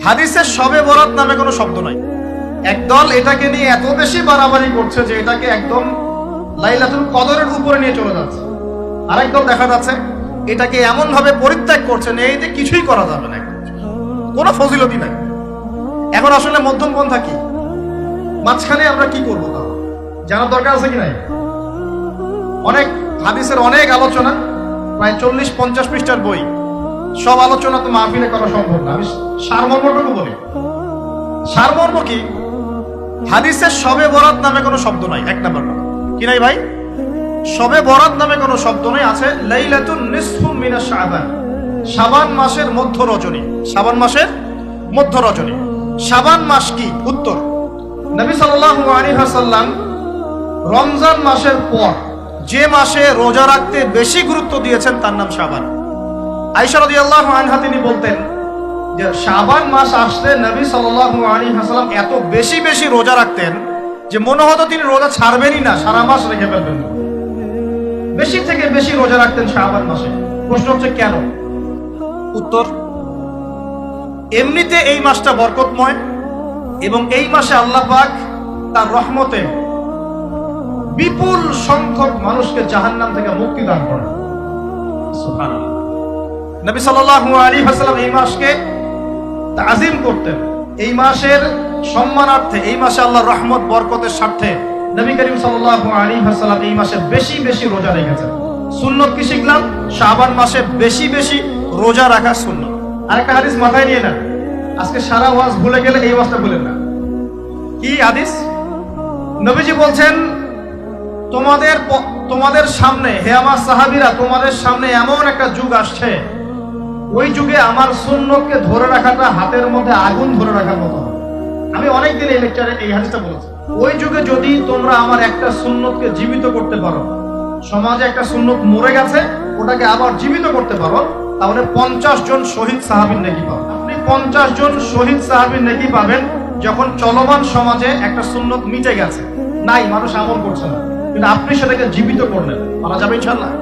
হাদিসে শবে বরাত নামে কোনো শব্দ নাই। একদল এটাকে নিয়ে এত বেশি বাড়াবাড়ি করছে যে এটাকে একদম লাইলাতুল কদরের উপরে নিয়ে চলে যাচ্ছে। আরেক দল দেখা যাচ্ছে এটাকে এমন ভাবে পরিত্যাগ করছে এই যে কিছুই করা যাবে না, কোনো ফজিলতি নাই। এখন আসলে মধ্যম পন্থা কি, মাঝখানে আমরা কি করবো তা জানার দরকার আছে কি নাই? অনেক হাদিসের অনেক আলোচনা, প্রায় 40-50 পৃষ্ঠার বই, সব আলোচনা তো মাহফিলে করা সম্ভব না। আমি সারমর্মটুকু বলি। সারমর্ম কি? হাদিসের শবে বরাত নামে কোনো শব্দ নাই। এক নাম্বার কথা কি নাই ভাই? শবে বরাত নামে কোনো শব্দ নাই। আছে লাইলাতুন নিসফু মিনা শাবান, শাবান মাসের মধ্য রজনী। শাবান মাসের মধ্য রজনী। শাবান মাস কি? উত্তর, নবী সাল্লাল্লাহু আলাইহি ওয়াসাল্লাম রমজান মাসের পর যে মাসে রোজা রাখতে বেশি গুরুত্ব দিয়েছেন তার নাম শাবান। আয়েশা রাদিয়াল্লাহু আনহা তিনি বলতেন যে শাবান মাস আসলে নবী সাল্লাল্লাহু আলাইহি ওয়াসাল্লাম এত বেশি বেশি রোজা রাখতেন যে মনে হতো তিনি রোজা ছাড়বেনই না, সারা মাস রেখে ফেলবেন। বেশি থেকে বেশি রোজা রাখতেন শাবান মাসে। প্রশ্ন হচ্ছে কেন? উত্তর, এমনিতে এই মাসটা বরকতময় এবং এই মাসে আল্লাহ পাক তার রহমতে বিপুল সংখ্যক মানুষকে জাহান্নাম থেকে মুক্তি দান করেন। সুবহানাল্লাহ। নবী সাল্লাল্লাহু আলাইহি ওয়াসাল্লাম এই মাসকে তাজিম করতেন। এই মাসের সম্মানার্থে, এই মাসে আল্লাহর রহমত বরকতের স্বার্থে নবী করিম সাল্লাল্লাহু আলাইহি ওয়াসাল্লাম এই মাসে বেশি বেশি রোজা রেখেছেন। সুন্নত কি শিখলাম? শাবান মাসে বেশি বেশি রোজা রাখা সুন্নত। আরেকটা হাদিস মাথায় নিয়ে নেন, আজকে সারা ওয়াজ ভুলে গেলে এই ওয়াজটা ভুলেন না। কি হাদিস? নবীজি বলছেন তোমাদের সামনে, হে আমার সাহাবীরা, তোমাদের সামনে এমন একটা যুগ আসছে, ওই যুগে আমার সুন্নতকে ধরে রাখাটা হাতের মধ্যে আগুন ধরে রাখার মতো। আমি অনেকদিন এই লেকচারে এই হাদিসটা বলেছি। ওই যুগে যদি তোমরা আমার একটা সুন্নতকে জীবিত করতে পারো, সমাজে একটা সুন্নত মরে গেছে ওটাকে আবার জীবিত করতে পারো, তাহলে 50 জন শহীদ সাহাবীর নেকি পাবেন। আপনি 50 জন শহীদ সাহাবীর নেকি পাবেন যখন চলমান সমাজে একটা সুন্নত মিটে গেছে, নাই, মানুষ আমল করছে না, কিন্তু আপনি সেটাকে জীবিত করলেন। মানা যাবে ইনশাআল্লাহ।